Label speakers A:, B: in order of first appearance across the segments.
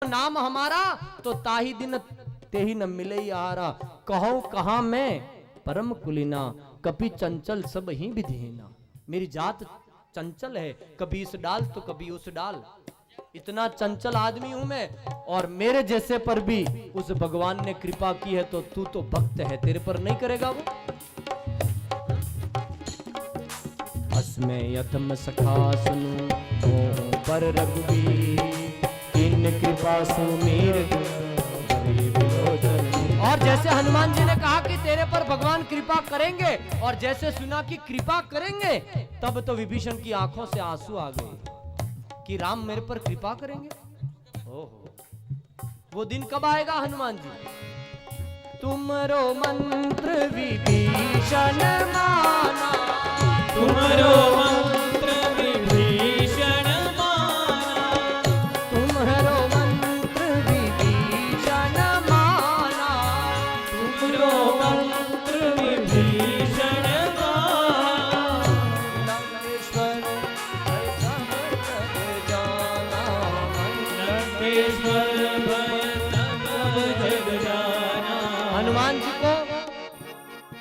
A: नाम हमारा, तो ताही दिन तेही न मिले यारा। कहो कहाँ मैं परम कुलीना, कभी चंचल सब ही विधिहीना। मेरी जात चंचल है, कभी इस डाल तो कभी उस डाल। इतना चंचल आदमी हूं मैं, और मेरे जैसे पर भी उस भगवान ने कृपा की है, तो तू तो भक्त है, तेरे पर नहीं करेगा वो। असमय यथम सखा सुनु मोह पर रघुबीर, इन कृपा सुमीर। और जैसे हनुमान जी ने कहा कि तेरे पर भगवान कृपा करेंगे, और जैसे सुना कि कृपा करेंगे, तब तो विभीषण की आंखों से आंसू आ गए कि राम मेरे पर कृपा करेंगे। ओहो, वो दिन कब आएगा हनुमान जी? तुमरो मंत्र विभीषण माना,
B: तुमरो मंत्र विभीषण माना,
A: तुम्हारो मंत्र विभीषण माना,
B: तुमरो मंत्र विभीषण माना।
A: लंकेश्वर भय सब जग जाना,
B: लंकेश्वर भय सब जग जाना।
A: हनुमान जी को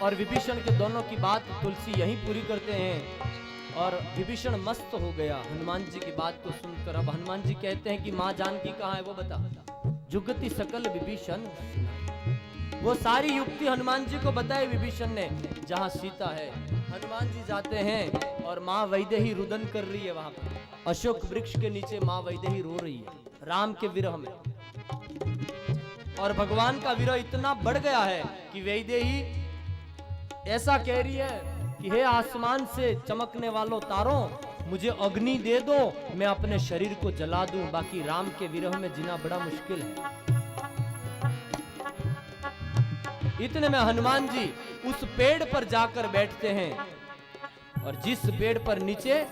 A: और विभीषण के दोनों की बात तुलसी यहीं पूरी करते हैं। और विभीषण मस्त हो गया हनुमान जी की बात को सुनकर। अब हनुमान जी कहते हैं कि माँ जानकी कहाँ है वो बता। जुगति सकल विभीषण, वो सारी युक्ति हनुमान जी को बताई विभीषण ने, जहाँ सीता है। हनुमान जी जाते हैं और माँ वैदेही रुदन कर रही है वहां पर। अशोक वृक्ष के नीचे माँ वैदेही रो रही है राम के विरह में। और भगवान का विरह इतना बढ़ गया है कि वैदेही ऐसा कह रही है कि हे आसमान से चमकने वालों तारों, मुझे अग्नि दे दो, मैं अपने शरीर को जला दूं, बाकी राम के विरह में जीना बड़ा मुश्किल है। इतने में हनुमान जी उस पेड़ पर जाकर बैठते हैं, और जिस पेड़ पर नीचे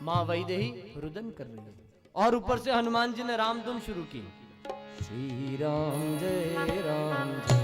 A: मां वैदेही रुदन कर रही है, और ऊपर से हनुमान जी ने रामधुन शुरू की। श्री राम जय राम जय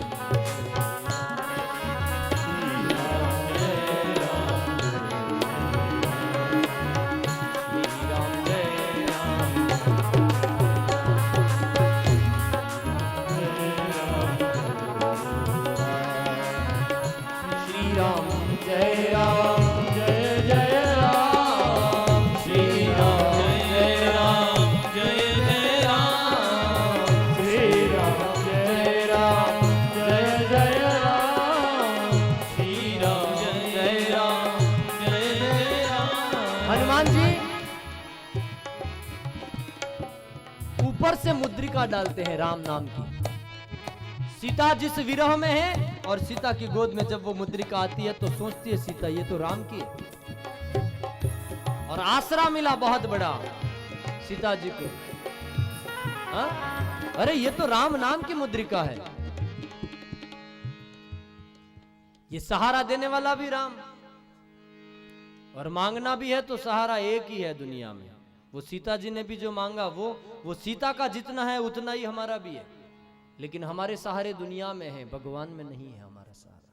A: से मुद्रिका डालते हैं राम नाम की। सीता जिस विरह में है, और सीता की गोद में जब वो मुद्रिका आती है तो सोचती है सीता ये तो राम की है, और आसरा मिला बहुत बड़ा सीता जी को। हा? अरे ये तो राम नाम की मुद्रिका है, ये सहारा देने वाला भी राम, और मांगना भी है तो सहारा एक ही है दुनिया में। वो सीता जी ने भी जो मांगा वो सीता का जितना है उतना ही हमारा भी है, लेकिन हमारे सहारे दुनिया में है, भगवान में नहीं है हमारा सहारा।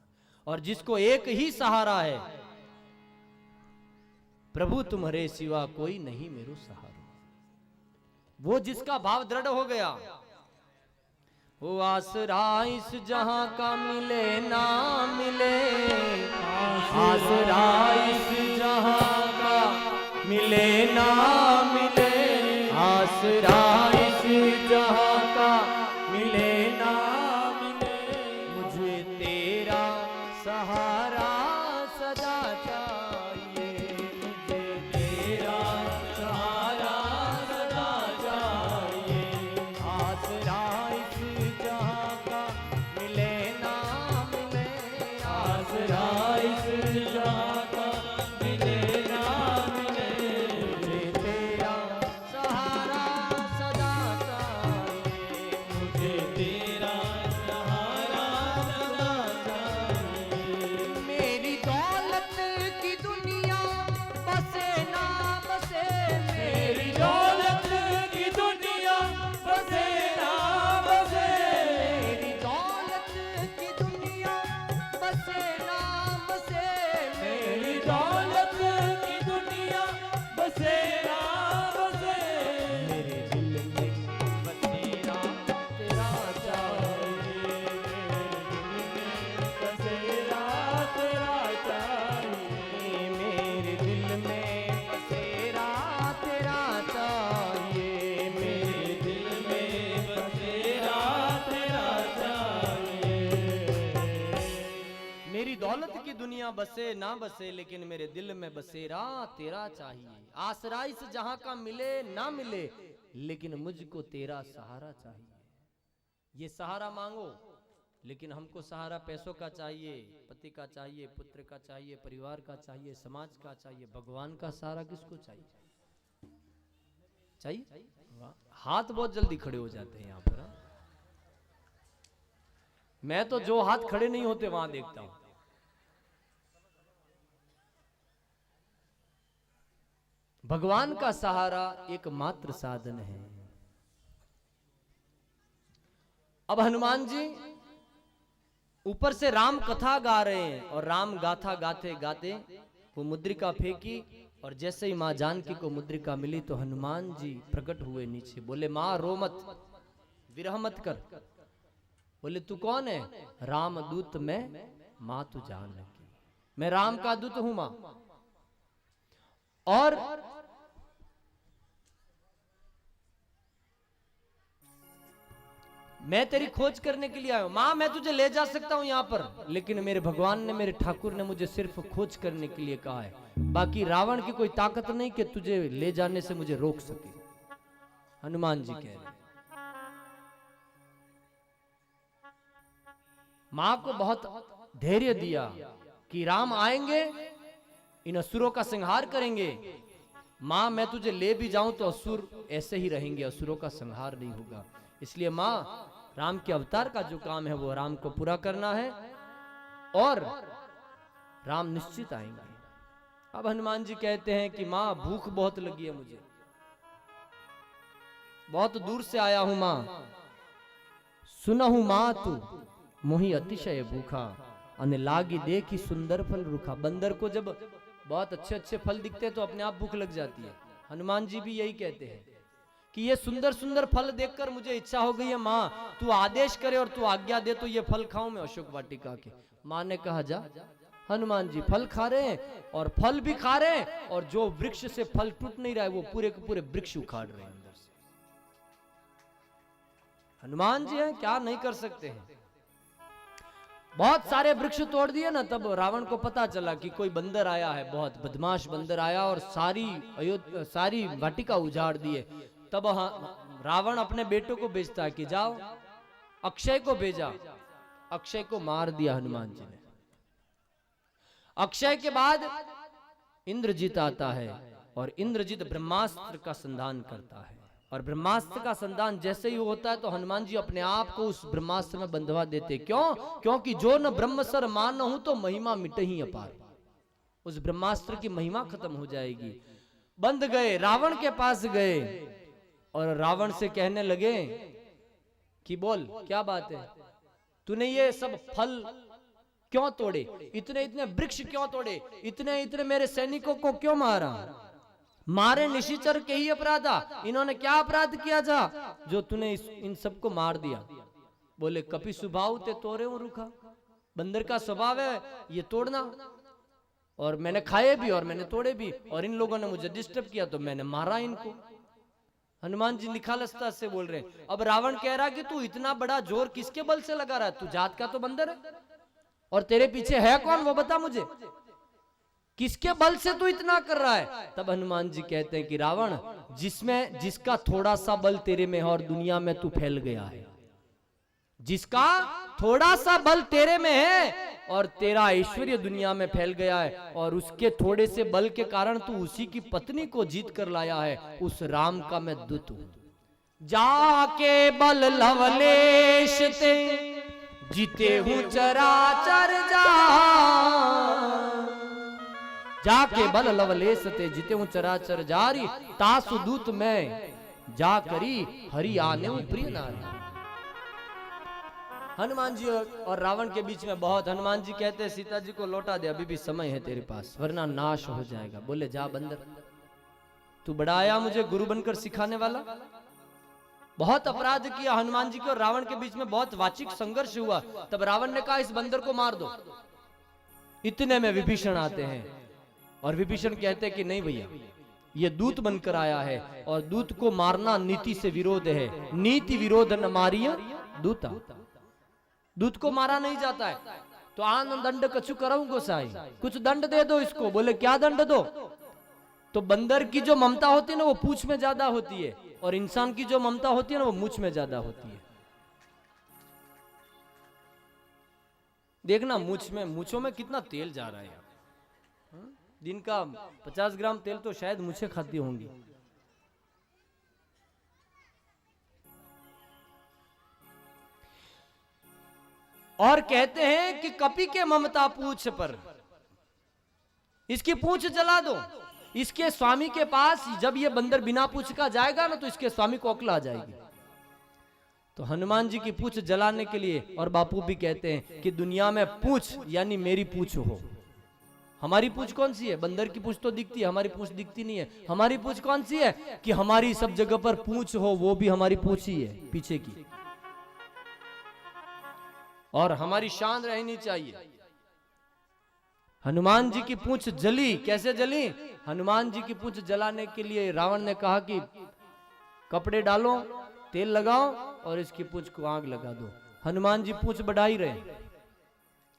A: और जिसको एक ही सहारा है, प्रभु तुम्हारे सिवा कोई नहीं मेरो सहारा, वो जिसका भाव दृढ़ हो गया, वो आसरा इस जहां का मिले ना मिले, आसरा इस जहां का मिले ना मिले, आसरा इस जहां का मिले ना मिले, मुझे तेरा सहारा सदा चाहिए, मुझे तेरा सहारा सदा चाहिए, आसरा इस जहां का मिले ना मिले, आसरा इस जहां का मिले ना मिले, मुझे तेरा सहारा सदा चाहिए, मुझे तेरा सहारा सदा चाहिए। मेरी दौलत की दुनिया बसे ना बसे, मेरी दौलत की दुनिया बसे ना बसे, मेरी दौलत की दुनिया बसे ना बसे, मेरी दौलत की दुनिया बसे ना बसे, मेरे दिल में बसे दुनिया बसे ना बसे, लेकिन मेरे दिल में बसेरा तेरा चाहिए। आसराई से जहां का मिले ना मिले, लेकिन मुझको तेरा सहारा चाहिए। ये सहारा मांगो, लेकिन हमको सहारा पैसों का चाहिए, पति का चाहिए, पुत्र का चाहिए, परिवार का चाहिए, समाज का चाहिए। भगवान का सहारा किसको चाहिए? चाहिए? हाथ बहुत जल्दी खड़े हो जाते हैं यहाँ पर। मैं तो जो हाथ खड़े नहीं होते वहां देखता हूं। भगवान का सहारा एकमात्र साधन है। अब हनुमान जी ऊपर से राम कथा गा रहे हैं, और राम गाथा गाते गाते वो मुद्रिका फेंकी, और जैसे ही मां जानकी को मुद्रिका मिली तो हनुमान जी प्रकट हुए नीचे। बोले मां रो मत, विरह मत कर। बोले तू कौन है? राम दूत मैं, मां तू जान लगी। मैं राम का दूत हूं मां, और मैं तेरी खोज करने के लिए आया हूं। मां मैं तुझे ले जा सकता हूं यहां पर, लेकिन मेरे भगवान ने, मेरे ठाकुर ने मुझे सिर्फ खोज करने के लिए कहा है। बाकी रावण की कोई ताकत नहीं कि तुझे ले जाने से मुझे रोक सके। हनुमान जी कह रहे। मां को बहुत धैर्य दिया कि राम आएंगे, इन असुरों का संहार करेंगे। मां मैं तुझे ले भी जाऊं तो असुर ऐसे ही रहेंगे, असुरों का संहार नहीं होगा। इसलिए मां राम के अवतार का जो काम है वो राम को पूरा करना है, और राम निश्चित आएंगे। अब हनुमान जी कहते हैं कि मां भूख बहुत लगी है मुझे, बहुत दूर से आया हूं मां। सुनहु मां तू मोहि अतिशय भूखा, अने लागी देखी सुंदर फल रूखा। बंदर को जब बहुत अच्छे अच्छे फल दिखते हैं तो अपने आप भूख लग जाती है। हनुमान जी भी यही कहते हैं कि ये सुंदर सुंदर फल देखकर मुझे इच्छा हो गई है मां, तू आदेश करे और तू आज्ञा दे तो ये फल खाऊं मैं अशोक वाटिका के। मां ने कहा जा। हनुमान जी फल खा रहे हैं, और फल भी खा रहे हैं, और जो वृक्ष से फल टूट नहीं रहा है वो पूरे के पूरे वृक्ष उखाड़ रहे हैं अंदर से। हनुमान जी हैं, क्या नहीं कर सकते हैं। बहुत सारे वृक्ष तोड़ दिए ना, तब रावण को पता चला कि कोई बंदर आया है, बहुत बदमाश बंदर आया, और सारी वाटिका उजाड़ दिए। तब रावण अपने बेटों को भेजता है कि जाओ, अक्षय को भेजा। अक्षय को मार दिया हनुमान जी ने। अक्षय के बाद इंद्रजीत आता है, और इंद्रजीत ब्रह्मास्त्र का संधान करता है, और ब्रह्मास्त्र का संधान जैसे ही होता है तो हनुमान जी अपने आप को उस ब्रह्मास्त्र में बंधवा देते। क्यों? क्योंकि जो न ब्रह्मसर मान हूं तो महिमा मिट ही अपार। उस ब्रह्मास्त्र की महिमा खत्म हो जाएगी। बंध गए, रावण के पास गए, और रावण से कहने लगे कि बोल क्या बात है, तूने ये सब फल क्यों तोड़े, इतने इतने वृक्ष क्यों तोड़े, इतने इतने मेरे सैनिकों को क्यों मारा? मारे निशिचर के ही अपराधा, इन्होंने क्या अपराध किया था जो तूने इन सबको मार दिया? बोले कपि स्वभाव ते तोड़े रुखा, बंदर का स्वभाव है ये तोड़ना, और मैंने खाए भी और मैंने तोड़े भी, और इन लोगों ने मुझे डिस्टर्ब किया तो मैंने मारा इनको। हनुमान जी निखालसता से बोल रहे हैं। अब रावण कह रहा कि तू इतना बड़ा जोर किसके बल से लगा रहा है, तू जात का तो बंदर है, और तेरे पीछे है कौन वो बता मुझे, किसके बल से तू इतना कर रहा है? तब हनुमान जी कहते हैं कि रावण, जिसका थोड़ा सा बल तेरे में है और दुनिया में तू फैल गया है, जिसका थोड़ा सा बल तेरे में है और तेरा ऐश्वर्य दुनिया में फैल गया है, और उसके थोड़े से बल के कारण तू उसी की पत्नी को जीत कर लाया है, उस राम का मैं दूत हूं। जाके बल लवलेश ते जीते हूं चराचर जा, जाके बल लवलेश ते जीते हूं चराचर जारी, तासु दूत मैं जा करी हरि आने प्रिय नारी। हनुमान जी और रावण के बीच में बहुत, हनुमान जी कहते हैं सीता जी को लौटा दे, अभी भी समय है तेरे पास, वरना नाश हो जाएगा। बोले जा बंदर, तू बड़ा आया मुझे गुरु बनकर सिखाने वाला। बहुत अपराध किया हनुमान जी के और रावण के बीच में, बहुत वाचिक संघर्ष हुआ। तब रावण ने कहा इस बंदर को मार दो। इतने में विभीषण आते हैं, और विभीषण कहते हैं कि नहीं भैया, ये दूत बनकर आया है, और दूत को मारना नीति से विरोध है, नीति विरोध न मारिया दूता, दूत को मारा नहीं जाता है। तो आनंद दंड कछु करऊं गोसाई, कुछ दंड दे दो इसको। बोले क्या दंड दो? तो बंदर की जो ममता होती है ना वो पूंछ में ज्यादा होती है, और इंसान की जो ममता होती है ना वो मूंछ में ज्यादा होती है। देखना मूंछों में कितना तेल जा रहा है यार। दिन का 50 ग्राम तेल तो शायद मूंछें खाती होंगी। और कहते हैं कि कपि के ममता पूंछ पर, इसकी पूंछ जला दो। इसके स्वामी के पास जब ये बंदर बिना पूंछ का जाएगा ना तो इसके स्वामी को अक्ल आ जाएगी। तो हनुमान जी की पूंछ जलाने के लिए, और बापू भी कहते हैं कि दुनिया में पूंछ यानी मेरी पूंछ हो। हमारी पूंछ कौन सी है? बंदर की पूंछ तो दिखती है, हमारी पूंछ दिखती नहीं है। हमारी पूंछ कौन सी है? कि हमारी सब जगह पर पूंछ हो, वो भी हमारी पूंछ ही है पीछे की। और हमारी शान रहनी चाहिए। हनुमान जी की पूंछ जली। कैसे जली? हनुमान जी की पूंछ जलाने के लिए रावण ने कहा कि कपड़े डालो, तेल लगाओ और इसकी पूंछ को आग लगा दो। हनुमान जी पूंछ बढ़ा ही रहे।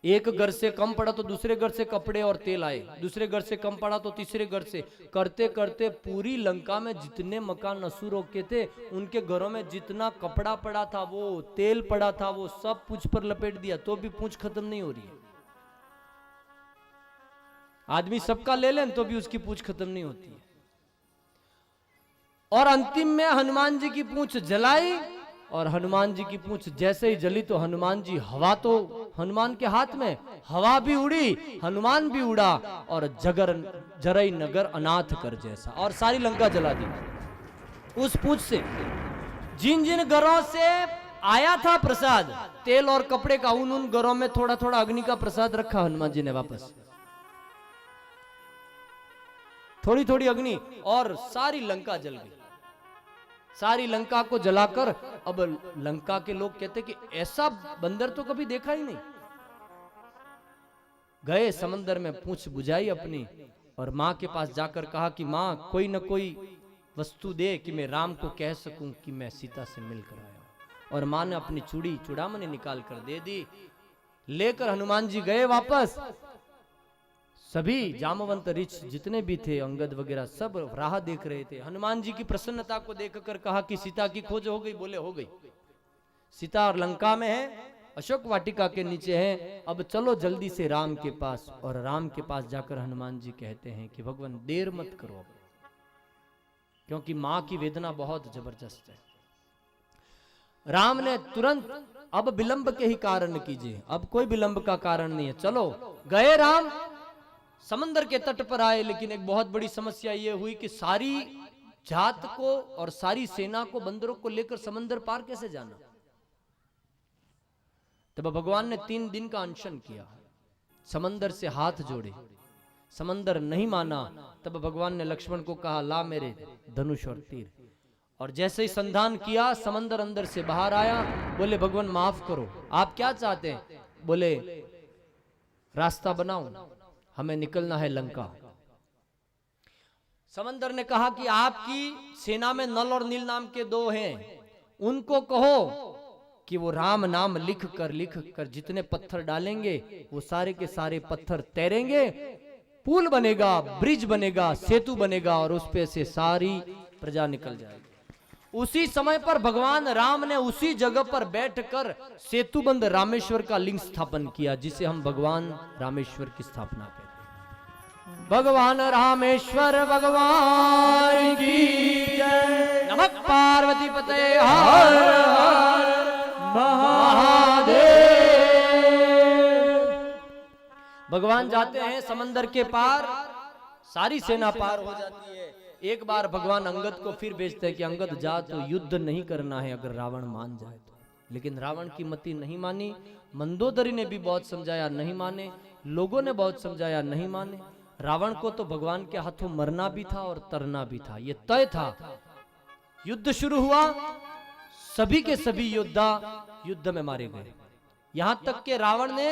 A: एक घर से कम पड़ा तो दूसरे घर से कपड़े और तेल आए, दूसरे घर से कम पड़ा तो तीसरे घर से, करते करते पूरी लंका में जितने मकान असुरों के थे उनके घरों में जितना कपड़ा पड़ा था, वो तेल पड़ा था, वो सब पूंछ पर लपेट दिया, तो भी पूंछ खत्म नहीं हो रही है। आदमी सबका ले लें तो भी उसकी पूंछ खत्म नहीं होती है। और अंतिम में हनुमान जी की पूंछ जलाई, और हनुमान जी की पूंछ जैसे ही जली तो हनुमान जी, हवा तो हनुमान के हाथ में, हवा भी उड़ी, हनुमान भी उड़ा, और जरई नगर अनाथ कर जैसा, और सारी लंका जला दी उस पूंछ से। जिन जिन घरों से आया था प्रसाद, तेल और कपड़े का, उन घरों में थोड़ा थोड़ा अग्नि का प्रसाद रखा हनुमान जी ने वापस, थोड़ी थोड़ी अग्नि, और सारी लंका जल गई। सारी लंका को जलाकर, अब लंका के लोग कहते कि ऐसा बंदर तो कभी देखा ही नहीं। गए समंदर में, पूंछ बुझाई अपनी, और मां के पास जाकर कहा कि मां कोई न कोई वस्तु दे कि मैं राम को कह सकूं कि मैं सीता से मिलकर आया। और मां ने अपनी चूड़ामणि निकाल कर दे दी। लेकर हनुमान जी गए वापस। सभी जामवंत ऋष जितने भी थे, अंगद वगैरह, सब राह देख रहे थे। हनुमान जी की प्रसन्नता को देखकर कहा कि सीता की खोज हो गई? बोले हो गई। सीता और लंका में है, अशोक वाटिका के नीचे है। अब चलो जल्दी से राम के पास। और राम के पास जाकर हनुमान जी कहते हैं कि भगवान देर मत करो, क्योंकि मां की वेदना बहुत जबरदस्त है। राम ने तुरंत, अब विलंब के ही कारण कीजिए, अब कोई विलंब का कारण नहीं है, चलो। गए राम, समंदर के तट पर आए, लेकिन एक बहुत बड़ी समस्या यह हुई कि सारी जात को और सारी सेना को, बंदरों को लेकर समंदर पार कैसे जाना। तब भगवान ने 3 दिन का अनशन किया, समंदर से हाथ जोड़े, समंदर नहीं माना। तब भगवान ने लक्ष्मण को कहा ला मेरे धनुष और तीर। और जैसे ही संधान किया, समंदर अंदर से बाहर आया। बोले भगवान माफ करो, आप क्या चाहते हैं? बोले रास्ता बनाओ, हमें निकलना है लंका। समंदर ने कहा कि आपकी सेना में नल और नील नाम के 2 हैं, उनको कहो कि वो राम नाम लिख कर जितने पत्थर डालेंगे वो सारे के सारे पत्थर तैरेंगे, पुल बनेगा, ब्रिज बनेगा, सेतु बनेगा, और उस पे से सारी प्रजा निकल जाएगी। उसी समय पर भगवान राम ने उसी जगह पर बैठकर सेतुबंद रामेश्वर का लिंग स्थापन किया, जिसे हम भगवान रामेश्वर की स्थापना कहते हैं। भगवान रामेश्वर भगवान की जय। नमः पार्वती पते हर हर महादेव। भगवान जाते हैं समंदर के पार, सारी सेना पार हो जाती है। एक बार भगवान अंगद को फिर भेजते हैं कि अंगद जा, तो युद्ध नहीं करना है अगर रावण मान जाए तो। लेकिन रावण की मति नहीं मानी। मंदोदरी ने भी बहुत समझाया, नहीं माने। लोगों ने बहुत समझाया, नहीं माने। रावण को तो भगवान के हाथों मरना भी था और तरना भी था, ये तय था। युद्ध शुरू हुआ, सभी के सभी योद्धा युद्ध में मारे गए। यहां तक के रावण ने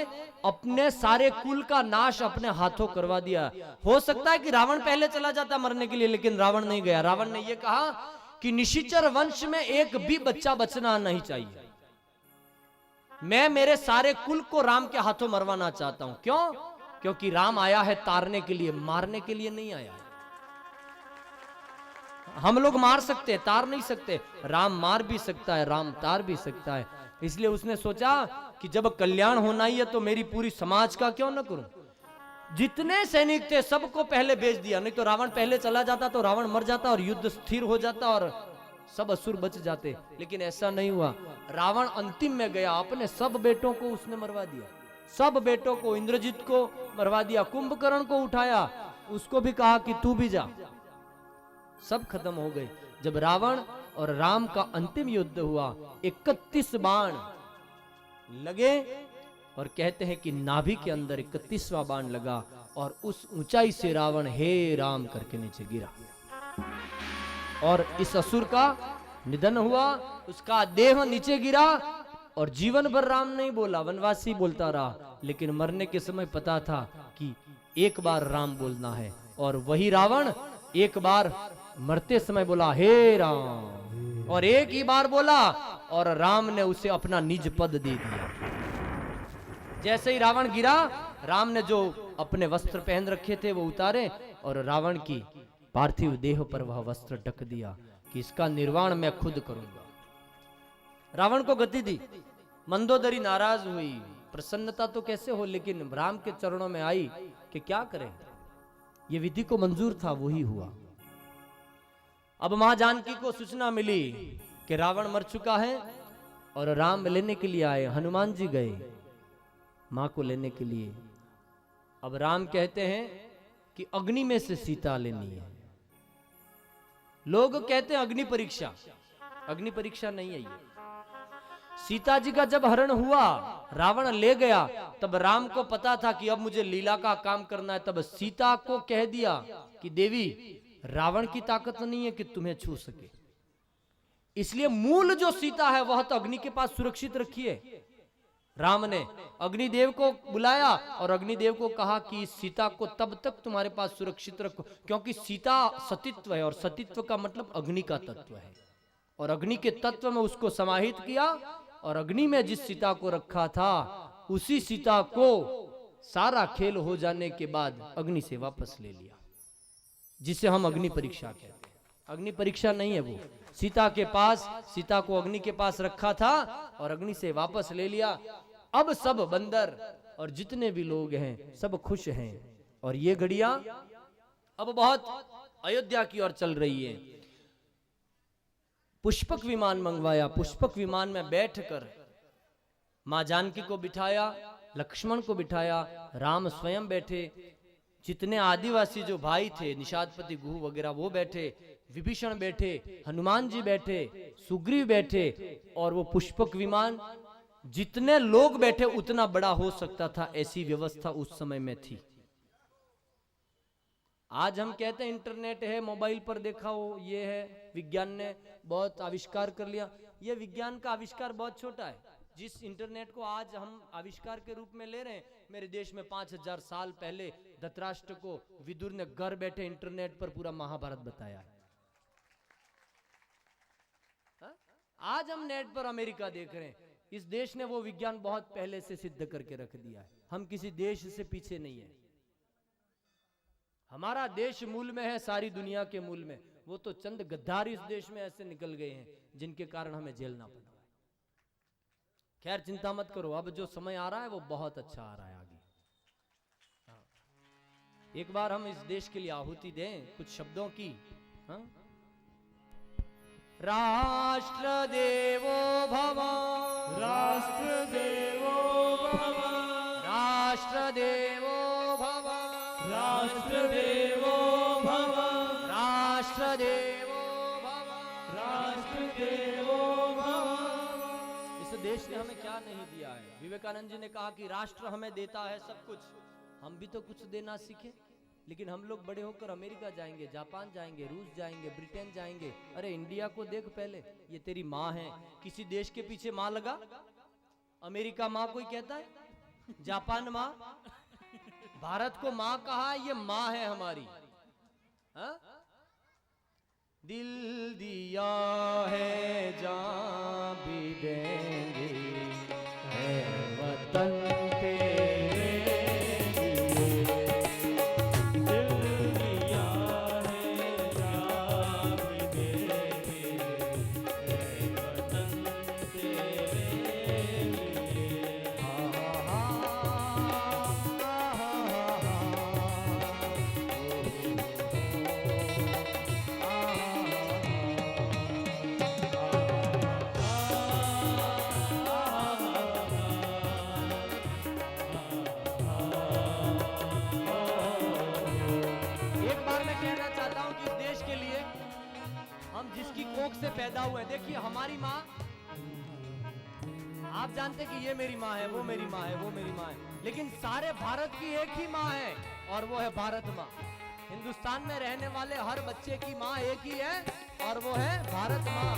A: अपने सारे कुल का नाश अपने हाथों करवा दिया। हो सकता है कि रावण पहले चला जाता मरने के लिए, लेकिन रावण नहीं गया। रावण ने यह कहा कि निशिचर वंश में एक भी बच्चा बचना नहीं चाहिए। मैं मेरे सारे कुल को राम के हाथों मरवाना चाहता हूं। क्यों? क्योंकि राम आया है तारने के लिए, मारने के लिए नहीं आया है। हम लोग मार सकते हैं, तार नहीं सकते। राम मार भी सकता है, राम तार भी सकता है। इसलिए उसने सोचा कि जब कल्याण होना ही है तो मेरी पूरी समाज का क्यों न करूं। जितने सैनिक थे सबको पहले भेज दिया, नहीं तो रावण पहले चला जाता तो रावण मर जाता और युद्ध स्थिर हो जाता और सब असुर बच जाते। लेकिन ऐसा नहीं हुआ। रावण अंतिम में गया, अपने सब बेटों को उसने मरवा दिया। सब बेटों को, इंद्रजीत को मरवा दिया, कुंभकर्ण को उठाया, उसको भी कहा कि तू भी जा। सब खत्म हो गए। जब रावण और राम का अंतिम युद्ध हुआ, 31 बाण लगे और कहते हैं कि नाभि के अंदर 31वां बाण लगा और उस ऊंचाई से रावण हे राम करके नीचे गिरा और इस असुर का निधन हुआ। उसका देह नीचे गिरा और जीवन भर राम नहीं बोला, वनवासी बोलता रहा। लेकिन मरने के समय पता था कि एक बार राम बोलना है, और वही रावण एक बार मरते समय बोला हे राम, और एक ही बार बोला और राम ने उसे अपना निज पद दे दिया। जैसे ही रावण गिरा, राम ने जो अपने वस्त्र पहन रखे थे वो उतारे और रावण की पार्थिव देह पर वह वस्त्र ढक दिया कि इसका निर्वाण मैं खुद करूंगा। रावण को गति दी। मंदोदरी नाराज हुई। प्रसन्नता तो कैसे हो, लेकिन राम के चरणों में आई कि क्या करें। ये विधि को मंजूर था, वही हुआ। अब मां जानकी को सूचना मिली कि रावण मर चुका है और राम लेने के लिए आए। हनुमान जी गए मां को लेने के लिए। अब राम कहते हैं कि अग्नि में से सीता लेनी है। लोग कहते हैं अग्नि परीक्षा। अग्नि परीक्षा नहीं है ये। सीता जी का जब हरण हुआ, रावण ले गया, तब राम को पता था कि अब मुझे लीला का काम करना है। तब सीता को कह दिया कि देवी, रावण की ताकत नहीं है कि तुम्हें छू सके, इसलिए मूल जो सीता है वह तो अग्नि के पास सुरक्षित रखिए। राम ने अग्निदेव को बुलाया और अग्निदेव को कहा कि इस सीता को तब तक तुम्हारे पास सुरक्षित रखो, क्योंकि सीता सतीत्व है और सतीत्व का मतलब अग्नि का तत्व है। और अग्नि के तत्व में उसको समाहित किया और अग्नि में जिस सीता को रखा था उसी सीता को सारा खेल हो जाने के बाद अग्नि से वापस ले लिया, जिसे हम अग्नि परीक्षा कहते हैं। अग्नि परीक्षा नहीं है वो। सीता के पास, सीता को अग्नि के पास रखा था और अग्नि से वापस ले लिया। अब सब बंदर और जितने भी लोग हैं सब खुश हैं। और ये घड़ियां अब बहुत अयोध्या की ओर चल रही है। पुष्पक विमान मंगवाया। पुष्पक विमान में बैठकर मां जानकी को बिठाया, लक्ष्मण को बिठाया, राम स्वयं बैठे, जितने आदिवासी जो भाई थे, निषादपति गुह वगैरह वो बैठे, विभीषण बैठे, हनुमान जी बैठे, सुग्रीव बैठे। और वो पुष्पक विमान जितने लोग बैठे उतना बड़ा हो सकता था, ऐसी व्यवस्था उस समय में थी। आज हम कहते हैं इंटरनेट है, मोबाइल पर देखा हो, ये है, विज्ञान ने बहुत आविष्कार कर लिया। ये विज्ञान का आविष्कार बहुत छोटा है। जिस इंटरनेट को आज हम आविष्कार के रूप में ले रहे हैं, मेरे देश में 5000 साल पहले धृतराष्ट्र को विदुर ने घर बैठे इंटरनेट पर पूरा महाभारत बताया है। आज हम नेट पर अमेरिका देख रहे हैं। इस देश ने वो विज्ञान बहुत पहले से सिद्ध करके रख दिया है। हम किसी देश से पीछे नहीं है। हमारा देश मूल में है, सारी दुनिया के मूल में। वो तो चंद गद्दार इस देश में ऐसे निकल गए हैं जिनके कारण हमें झेलना पड़ा। खैर चिंता मत करो, अब जो समय आ रहा है वो बहुत अच्छा आ रहा है आगे। हाँ। एक बार हम इस देश के लिए आहुति दें कुछ शब्दों की। हाँ? राष्ट्र देवो भव,
B: राष्ट्र देवो भव,
A: राष्ट्र देवो भव,
B: राष्ट्र देवो भव,
A: राष्ट्र देवो भव,
B: राष्ट्र देवो भव।
A: इस देश ने हमें क्या नहीं दिया है। विवेकानंद जी ने कहा कि राष्ट्र हमें देता है सब कुछ, हम भी तो कुछ देना सीखे। लेकिन हम लोग बड़े होकर अमेरिका जाएंगे, जापान जाएंगे, रूस जाएंगे, ब्रिटेन जाएंगे। अरे इंडिया को देख पहले, ये तेरी माँ है। किसी देश के पीछे माँ लगा? अमेरिका माँ कोई कहता है? जापान माँ? भारत को माँ कहा, ये माँ है हमारी। हा? दिल दिया है जान भी देंगे, है वतन तेरे लिए।
B: दिल दिया है जान दे के, ए वतन तेरे लिए।
A: एक बार मैं कहना चाहता हूं कि इस देश के लिए हम जिसकी कोख से पैदा हुए हैं, देखिए हमारी माँ, आप जानते कि ये मेरी माँ है, वो मेरी माँ है, वो मेरी माँ है, लेकिन सारे भारत की एक ही माँ है और वो है भारत माँ। हिंदुस्तान में रहने वाले हर बच्चे की माँ एक ही है और वो है भारत माँ।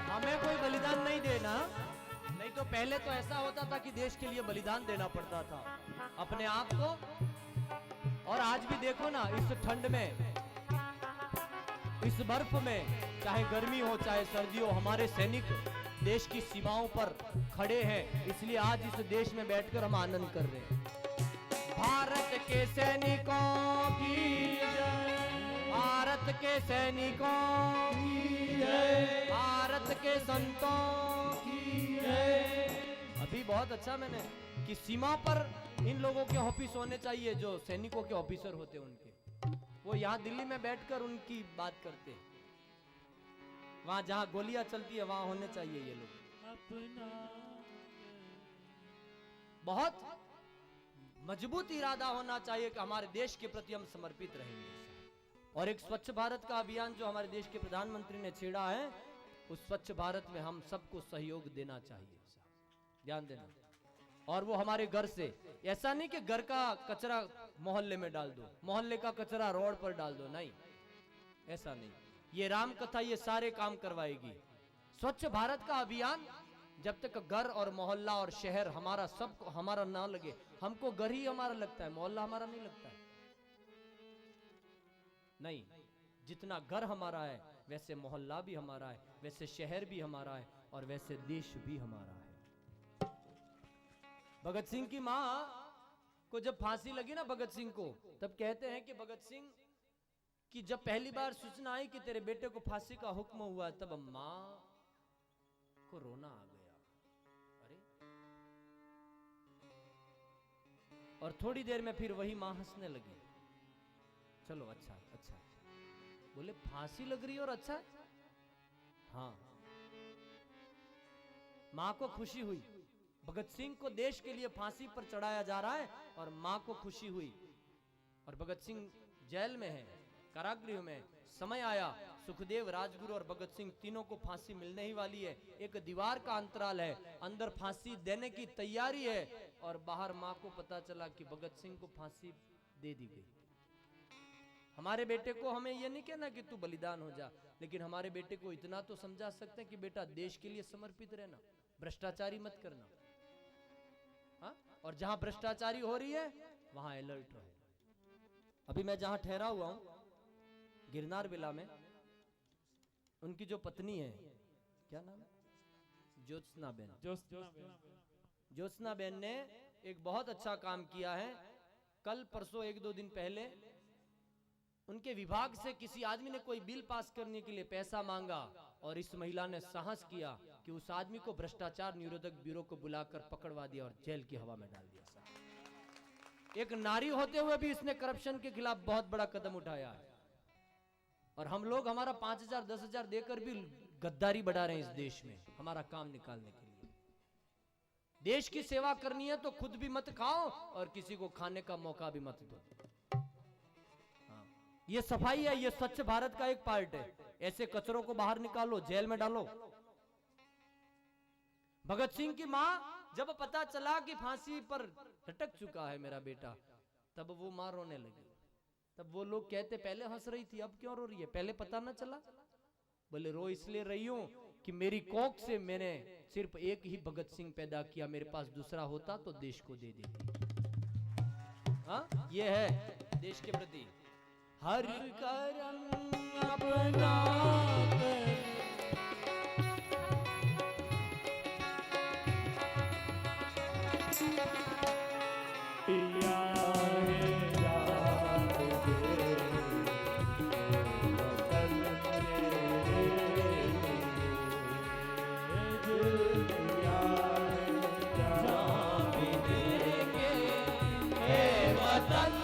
A: हमें कोई बलिदान नहीं देना, नहीं तो पहले तो ऐसा होता था कि देश के लिए बलिदान देना पड़ता था अपने आप को। और आज भी देखो ना, इस ठंड में, इस बर्फ में, चाहे गर्मी हो चाहे सर्दी हो, हमारे सैनिक देश की सीमाओं पर खड़े हैं। इसलिए आज इस देश में बैठकर हम आनंद कर रहे हैं। भारत के सैनिकों की जय, भारत के सैनिकों की जय, भारत के संतों की जय। अभी बहुत अच्छा मैंने कि सीमा पर इन लोगों के ऑफिस होने चाहिए, जो सैनिकों के ऑफिसर होते हैं उनके, वो यहाँ दिल्ली में बैठकर उनकी बात करते हैं। वहां जहां गोलियां चलती है वहां होने चाहिए ये लोग।
B: अपना
A: बहुत मजबूत इरादा होना चाहिए कि हमारे देश के प्रति हम समर्पित रहेंगे। और एक स्वच्छ भारत का अभियान जो हमारे देश के प्रधानमंत्री ने छेड़ा है, उस स्वच्छ भारत में हम सबको सहयोग देना चाहिए, ध्यान देना। और वो हमारे घर से, ऐसा नहीं कि घर का कचरा मोहल्ले में डाल दो, मोहल्ले का कचरा रोड पर डाल दो, नहीं, ऐसा नहीं। ये राम कथा ये सारे काम करवाएगी। स्वच्छ भारत का अभियान जब तक घर और मोहल्ला और शहर हमारा सब हमारा ना लगे, हमको घर ही हमारा लगता है, मोहल्ला हमारा नहीं लगता है, नहीं। जितना घर हमारा है वैसे मोहल्ला भी हमारा है, वैसे शहर भी हमारा है और वैसे देश भी हमारा है। भगत सिंह की मां को जब फांसी लगी ना भगत सिंह को, तब कहते हैं कि भगत सिंह की जब पहली बार सूचना आई कि तेरे बेटे को फांसी का हुक्म हुआ, तब मां को रोना आ गया। अरे, और थोड़ी देर में फिर वही मां हंसने लगी। चलो अच्छा अच्छा, बोले फांसी लग रही और अच्छा, हाँ। मां को खुशी हुई, भगत सिंह को देश के लिए फांसी पर चढ़ाया जा रहा है और मां को खुशी हुई। और भगत सिंह जेल में है, कारागृह में। समय आया, सुखदेव, राजगुरु और भगत सिंह तीनों को फांसी मिलने ही वाली है। एक दीवार का अंतराल है, अंदर फांसी देने की तैयारी है और बाहर मां को पता चला कि भगत सिंह को फांसी दे दी गई। हमारे बेटे को हमें यह नहीं कहना कि तू बलिदान हो जा, लेकिन हमारे बेटे को इतना तो समझा सकते हैं कि बेटा देश के लिए समर्पित रहना, भ्रष्टाचारी मत करना। हाँ? और जहां भ्रष्टाचारी हो रही है वहां अलर्ट रहो। अभी मैं जहां ठहरा हुआ हूं गिरनार विला में, उनकी जो पत्नी है, क्या नाम है, ज्योत्सना बेन, ज्योत्सना बेन ने एक बहुत अच्छा काम किया है। कल परसों एक दो दिन पहले उनके विभाग से किसी आदमी ने कोई बिल पास करने के लिए पैसा मांगा और इस महिला ने साहस किया कि उस आदमी को भ्रष्टाचार निरोधक ब्यूरो को बुलाकर पकड़वा दिया और जेल की हवा में डाल दिया। एक नारी होते हुए भी इसने करप्शन के खिलाफ बहुत बड़ा कदम उठाया है। और हम लोग हमारा 5,000 10,000 देकर भी गद्दारी बढ़ा रहे हैं इस देश में हमारा काम निकालने के लिए। देश की सेवा करनी है तो खुद भी मत खाओ और किसी को खाने का मौका भी मत दो। ये सफाई है, ये स्वच्छ भारत का एक पार्ट है। ऐसे कचरों को बाहर निकालो, जेल में डालो। भगत सिंह की मां जब पता चला कि फांसी पर लटक चुका है मेरा बेटा, तब वो मां रोने लगी। तब वो लोग कहते पहले हंस रही थी, अब क्यों रो रही है, पहले पता ना चला? बोले रो इसलिए रही हूं कि मेरी कोख से मैंने सिर्फ एक ही भगत सिंह पैदा किया, मेरे पास दूसरा होता तो देश को दे देती। हाँ, ये है देश के प्रति हर करम अपना
B: पिया है जान दे, वतन तेरे दिया है जान भी देंगे, हे वतन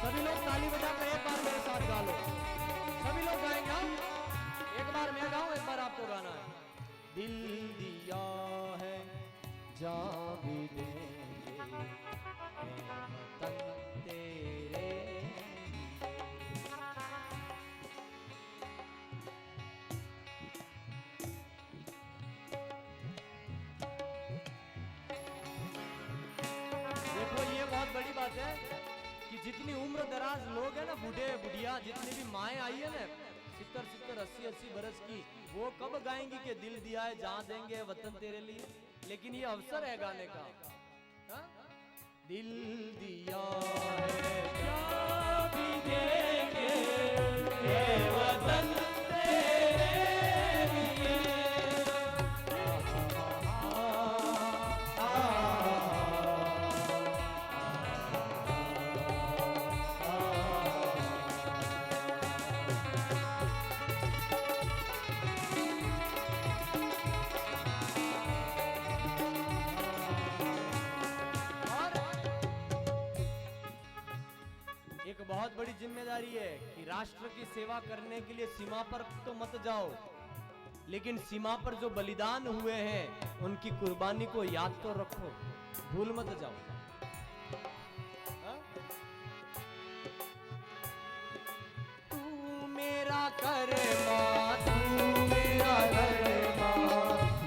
A: सभी लोग ताली बजाकर एक बार मेरे साथ गा लो। सभी लोग गाएंगे। हाँ? एक बार मैं गाऊं, एक बार आपको गाना है। दिल दिया है जान भी देंगे, वतन तेरे। देखो ये बहुत बड़ी बात है कि जितनी उम्र दराज लोग हैं ना, बूढ़े बुढ़िया जितनी भी माएँ आई है ना, 70-70 80-80 बरस की, वो कब गाएंगी कि दिल दिया है जान देंगे वतन तेरे लिए। लेकिन ये अवसर है गाने का। हा? दिल दिया है जान भी देंगे, हे वतन तेरे लिए। एक बहुत बड़ी जिम्मेदारी है कि राष्ट्र की सेवा करने के लिए सीमा पर तो मत जाओ, लेकिन सीमा पर जो बलिदान हुए हैं उनकी कुर्बानी को याद तो रखो, भूल मत जाओ। हाँ? तू मेरा कर्मा, तू मेरा कर्मा,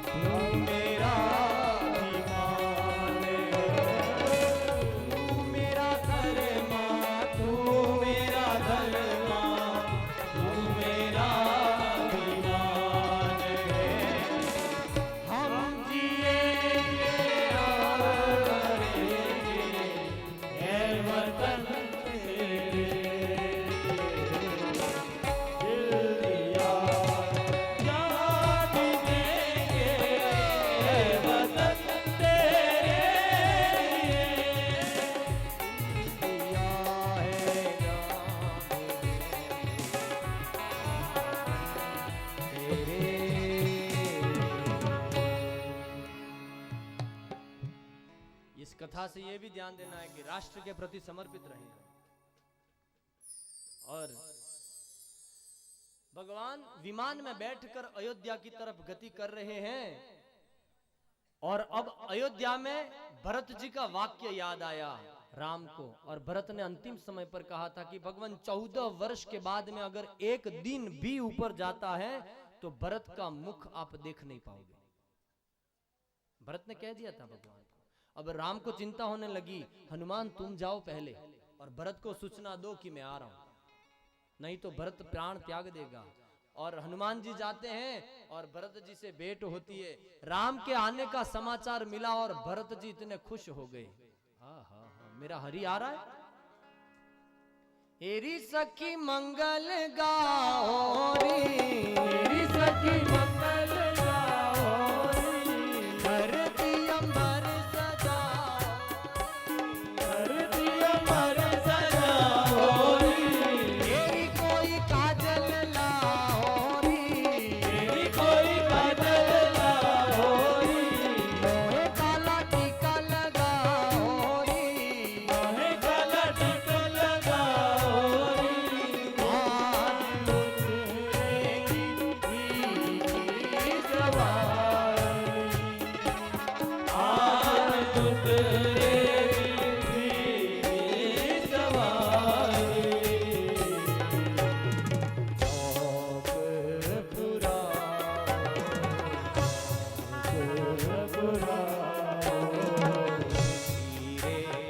A: तू मेरा इस कथा से यह भी ध्यान देना है कि राष्ट्र के प्रति समर्पित रहें। और भगवान विमान में बैठकर अयोध्या की तरफ गति कर रहे हैं, और अब अयोध्या में भरत जी का वाक्य याद आया राम को, और भरत ने अंतिम समय पर कहा था कि भगवान 14 वर्ष के बाद में अगर एक दिन भी ऊपर जाता है तो भरत का मुख आप देख नहीं पाओगे। भरत ने कह दिया था भगवान को। अब राम को चिंता होने लगी, हनुमान तुम जाओ पहले और भरत को सूचना दो कि मैं आ रहा हूं, नहीं तो भरत प्राण त्याग देगा। और हनुमान जी जाते हैं और भरत जी से भेंट होती है। राम के आने का समाचार मिला और भरत जी इतने खुश हो गए। मेरा हरि आ रहा है। एरी सखी मंगल गाओ री,
B: मेरी सखी मंगल गाओ री,
A: धरती अंबर सजाओ,
B: धरती अमर सजाओ री,
A: एरी कोई काजल लाओ री,
B: मेरी कोई काजल लाओ री,
A: मोहे काला टीका लगाओ री,
B: मोहे काला टीका लगाओ री,
A: आज उतरेगी की सवारी,
B: आज उतरेगी सवारी,
A: चौक पुराओ, हीरे मनाओ,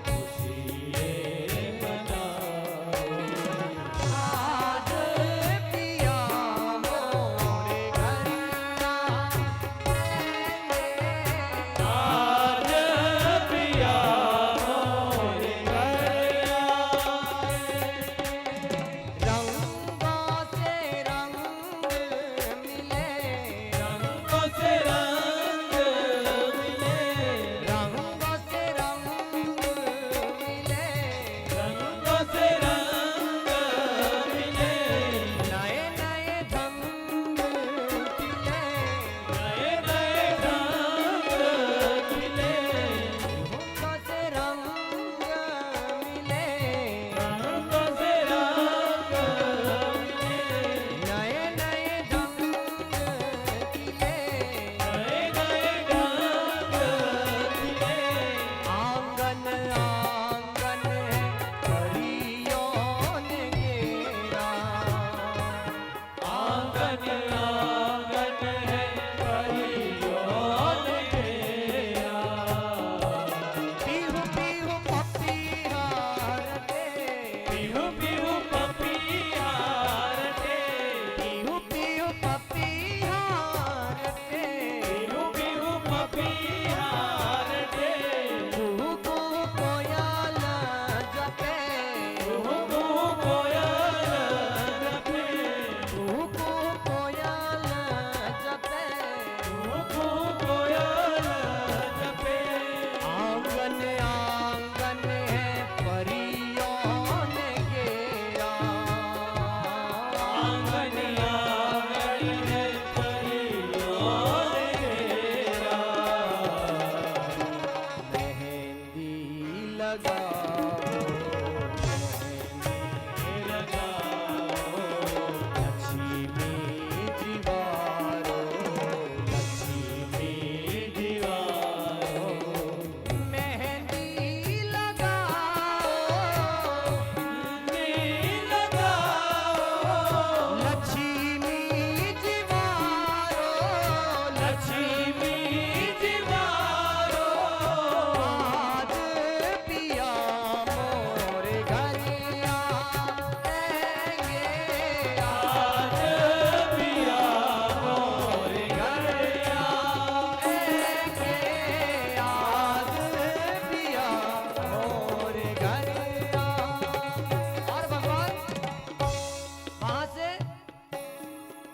A: खुशिये आज पिया मोरे घर
B: आज पिया मोरे घर आए,
A: रंगों से रंग मिले,
B: रंगों से रंग मिले,
A: रंगों से रंग मिले,
B: रंगों से रंग मिले,
A: नए नए ढंग खिले,
B: नए नए रंग खिले,
A: रंगों से रंग मिले,
B: रंगों से रंग मिले,
A: नए नए ढंग खिले,
B: नए नए रंग खिले,
A: आंगन आंगन है परियों ने घेरा,
B: आंगन आंगन है परियों ने घेरा,
A: पीहू पीहू पप्पी हारते,
B: पीहू पीहू पपीहार टे,
A: पीहू पीहू पप्पी हारते,
B: पीहू पीहू पपीहार टे,
A: कुहू कुहू कोयल जपे,
B: कुहू कुहू कोयल जपे,
A: कुहू कुहू कोयल जपे,
B: कुहू कुहू कोयल जपे,
A: आंगन आंगन है परियों ने घेरा,
B: आंगन आंगन है परियों ने घेरा,
A: मेहंदी लगाओ,
B: लगाओ,
A: लक्ष्मी जीवारो,
B: लक्ष्मी दीवारो,
A: मेहंदी लगाओ,
B: लगाओ,
A: लक्ष्मी जीवारो,
B: लक्ष्मी दीवारो,
A: आज पिया मोरे घर आएंगे,
B: आज पिया मोरे घर
A: आएंगे, आज पिया मोरे घर और भगवान वहां से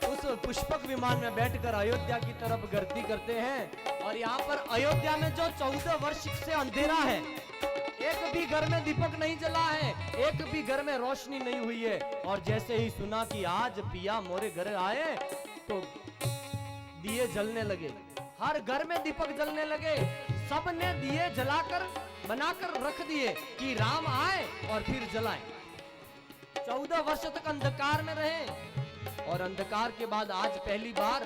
A: उस पुष्पक विमान में बैठकर अयोध्या की तरफ गर्दी करते हैं। और यहाँ पर अयोध्या में जो 14 वर्ष से अंधेरा है, एक भी घर में दीपक नहीं जला है, एक भी घर में रोशनी नहीं हुई है। और जैसे ही सुना कि आज पिया मोरे घर आए तो दिए जलने लगे, हर घर में दीपक जलने लगे, सबने दिए जलाकर बनाकर रख दिए कि राम आए और फिर जलाएं। 14 वर्ष तक अंधकार में रहे और अंधकार के बाद आज पहली बार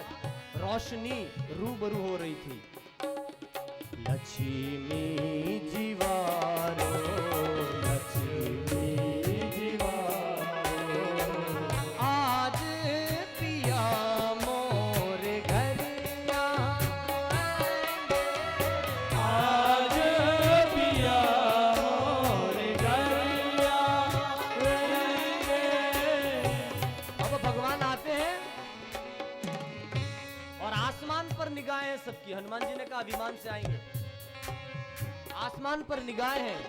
A: रोशनी रूबरू हो रही थी। लक्ष्मी जीवारो, लक्ष्मी जीवारो, आज पिया मोरे घर आएंगे,
B: आज पिया मोरे घर आएंगे।
A: अब भगवान आते हैं और आसमान पर निगाहें सबकी। हनुमान जी ने कहा विमान से आएंगे, आसमान पर निगाहें हैं।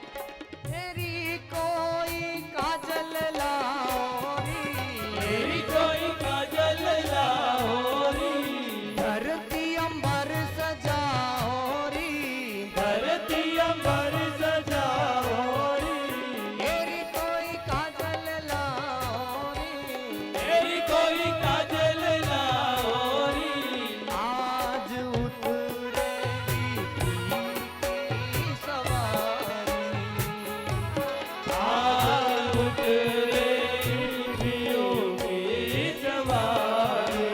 A: मेरी कोई काजल लाओ री,
B: मेरी कोई काजल लाओ री,
A: धरती अंबर सजाओ री,
B: धरती अंबर सजाओ री,
A: मेरी कोई काजल लाओ री,
B: मेरी कोई काजल लाओ री,
A: आज उतरेगी की सवारी,
B: आज उतरेगी पियों की सवारी।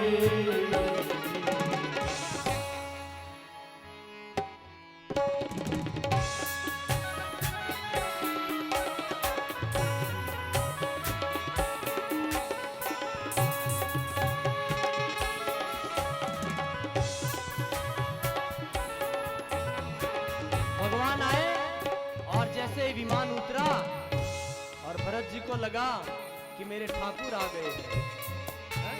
A: भगवान आए और जैसे ही विमान उतरा और भरत जी को लगा कि मेरे ठाकुर आ गए हैं?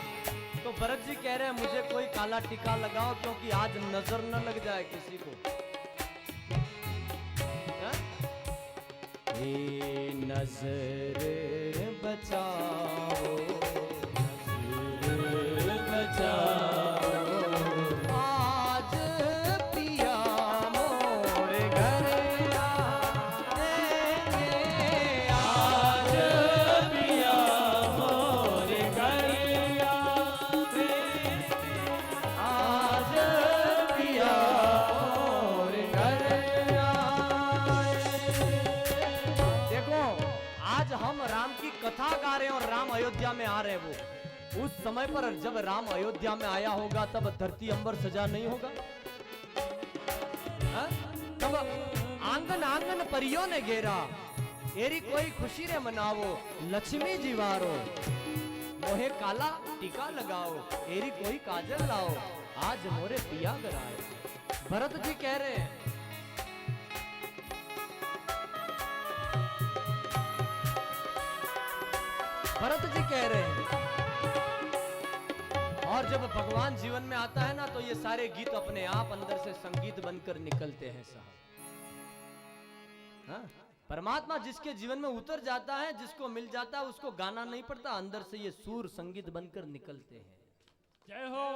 A: तो भरत जी कह रहे हैं मुझे कोई काला टीका लगाओ क्योंकि आज नजर न लग जाए किसी को। हैं? ये नजर बचाओ,
B: नजर बचाओ,
A: आज पिया मोर घर आएंगे,
B: आज पिया मोर घर आवे,
A: आज पिया मोर घर आए। देखो आज हम राम की कथा गा रहे हैं और राम अयोध्या में आ रहे हैं। वो उस समय पर जब राम अयोध्या में आया होगा तब धरती अंबर सजा नहीं होगा। हाँ? तब आंगन आंगन परियों ने घेरा, एरी कोई खुशी रे मनावो, लक्ष्मी जीवारो मोहे काला टीका लगाओ, एरी कोई काजल लाओ, आज मोरे पिया गराए। भरत जी कह रहे हैं भरत जी कह रहे हैं। और जब भगवान जीवन में आता है ना तो ये सारे गीत अपने आप अंदर से संगीत बनकर निकलते हैं साहब। हाँ? परमात्मा जिसके जीवन में उतर जाता है, जिसको मिल जाता है, उसको गाना नहीं पड़ता, अंदर से ये सुर संगीत बनकर निकलते हैं।
B: जय हो।